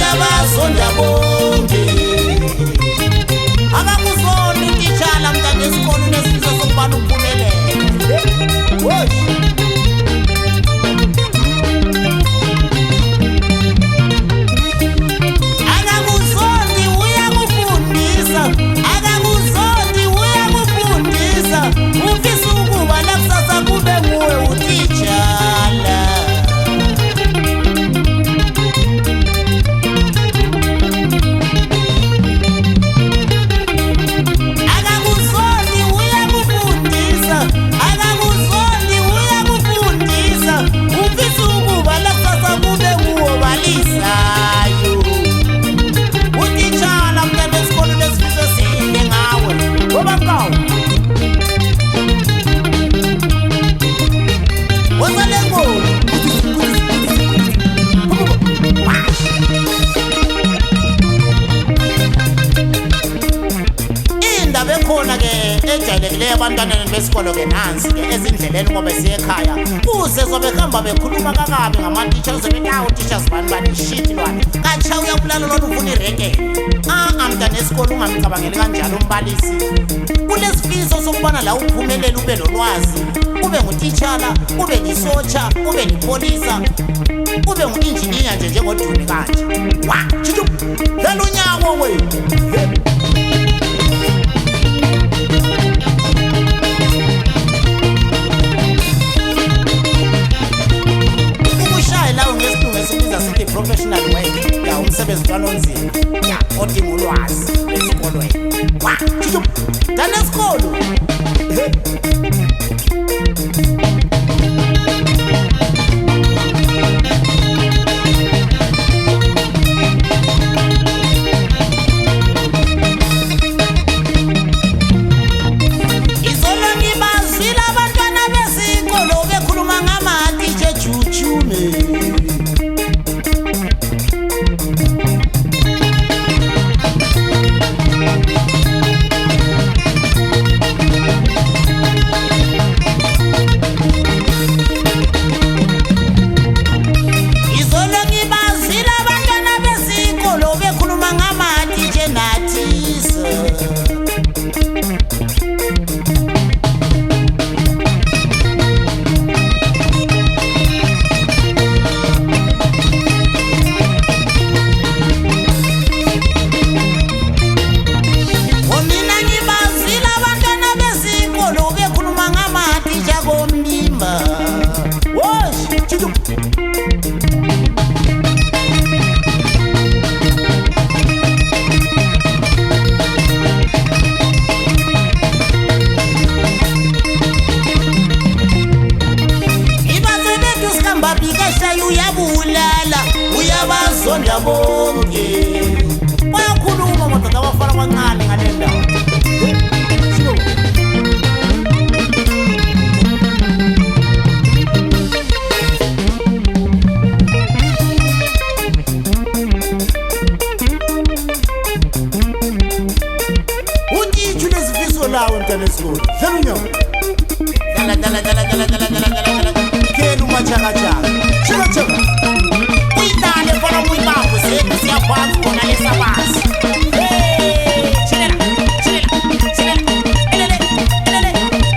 uyabazonda bonke akakuzona utitshala mntana esikolo nesifiso sokubana uphumelele. Akakuzondi uyakufundisa, akakuzondi uyakufundisa, ufisa ukuba lakusasa kube nguwe utitshala. Akakuzondi uyakufundisa, akakuzondi uyakufundisa, ufisa ukuba lakusasa kube nguwe balisayo. Utitshala mntana esikolo nesifiso esinde ngawe ngoba mkawu wosale ngoni indaba ekhona-ke ejayelekileyo abantwaneni besikolo ke nansi-ke ezindleleni ngoba siyekhaya kuze zobe hamba bekhuluma kakabi ngamatitsha uzobethi awu titsha zibani bani shit lwana katsha uyabulala lona ufuna irekele. Mntana esikolo ungamcabangeli kanjalo umbalisi. Kulesifiso sokubana la uphumelele ube nolwazi, ube ngutitshala, ube lisotsha, ube lipholisa, ube ngu-injiniya nje njengodumi kanje. Wa chitu dlala unyawo wethu. Ukushaya lawo ngesilungu esibiza sithi professional work, ya umsebenzi kanonzima, ya odinga ulwazi esikolweni. Wa chitu dlala esikolo. Izolo ngibazwile abantwana besikolo bekhuluma ngamatitsha ejujume. Izolo ngibazwile abantwana besikolo bekhuluma ngamatitsha enathisa. Mina ngibazwile abantwana besikolo bekhuluma ngamatitsha komlimba. Wosh chitu ibazwe bethu sikhamba bhikeshayo uyabulala uyabazonda bonke. Bayakhuluma madoda abafana abancane ngale ndawo. Utitshu lezifiso lawo mntana esikolo dlala unyawo. Dlala khela umachakachaka chakachaka uyidlale fana uyibambe zethu siyakwazi khona lesabasi. Chilela elele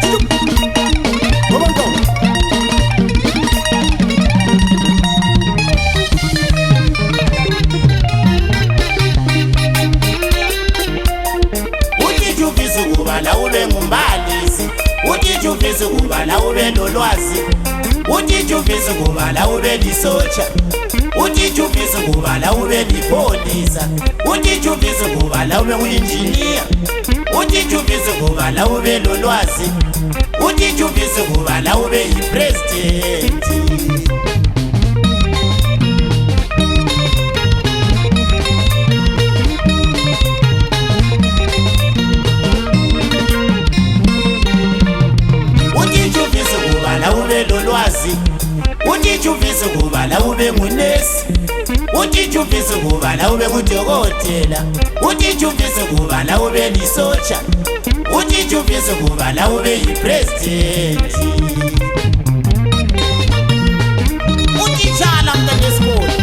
chitu ngoba nkawu utitshu ufisa ukuba la ube ngumbalisi, utitshu ufisa ukuba la ube nolwazi, utitshu ufisa ukuba la ube lisotsha, utitshu ufisa ukuba la ube lipholisa, utitshu ufisa ukuba la ube ngu-injiniya, utitshu ufisa ukuba la ube lolwazi, utitshu ufisa ukuba la ube yipresidenti. Utitshu ufisa ukuba la ube lolwazi, utitshu ufisa ukuba la ube ngunesi, utitshu ufisa ukuba la ube ngudokotela, utitshu ufisa ukuba la ube lisotsha, utitshu ufisa ukuba la ube yipresidenti. Utitshala mntana esikolo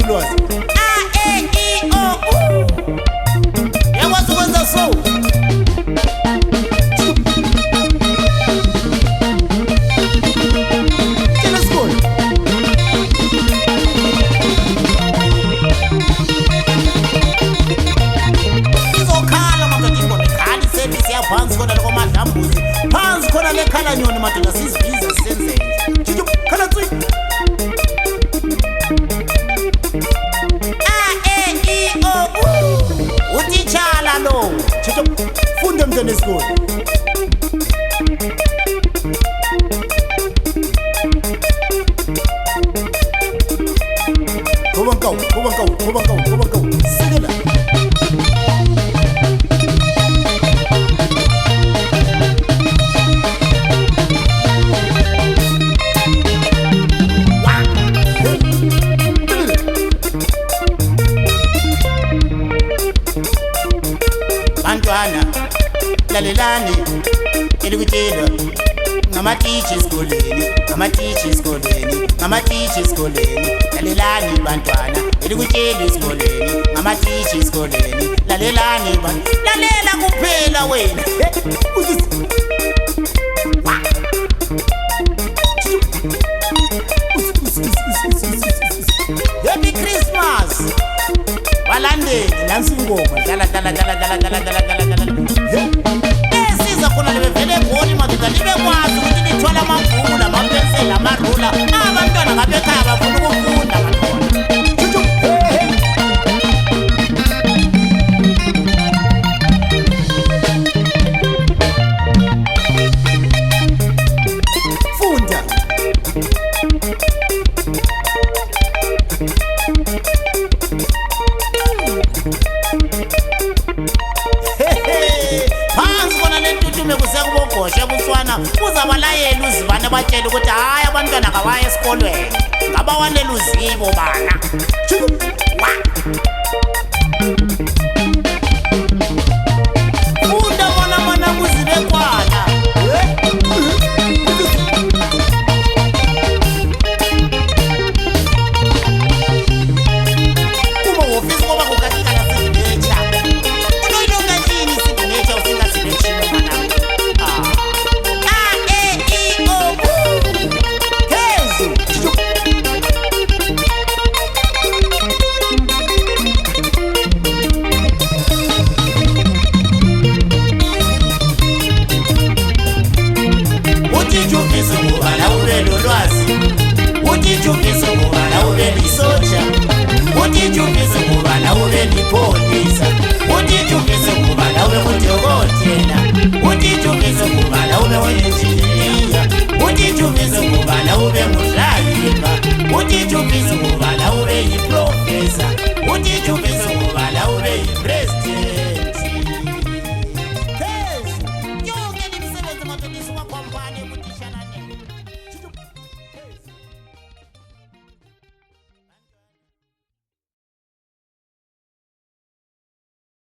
ulwazi a e i o u yakwazi ukwenza so tshela isikole izokhala madoda ingoma ikhali service yaphansi khona loko madlambuzi phansi khona lekhala nyoni madoda sizibiza sisenzele juju khala tswi utitshala lo juju funda mntwana esikole ngoba nkawu sikela bantwana lalelani elikutshela ngamatitsha esikoleni ngamatitsha esikoleni ngamatitsha esikoleni lalelani bantwana elikutshela esikoleni ngamatitsha esikoleni lalelani lalela kuphela wena Happy Christmas balandeli nansi ingoma dala esiza khona lebevele egoli madoda libekwazi ukuthi lithwala amabhuku namapenseli amarula abantwana ngabe ekhaya bafuna ukufunda bakhona funda phansi khona lentutume kusekubogoshe buswana kuzabalayela uzibane batshela ukuthi hayi abantwana kawaye esikolweni ngabawanela uzibo bana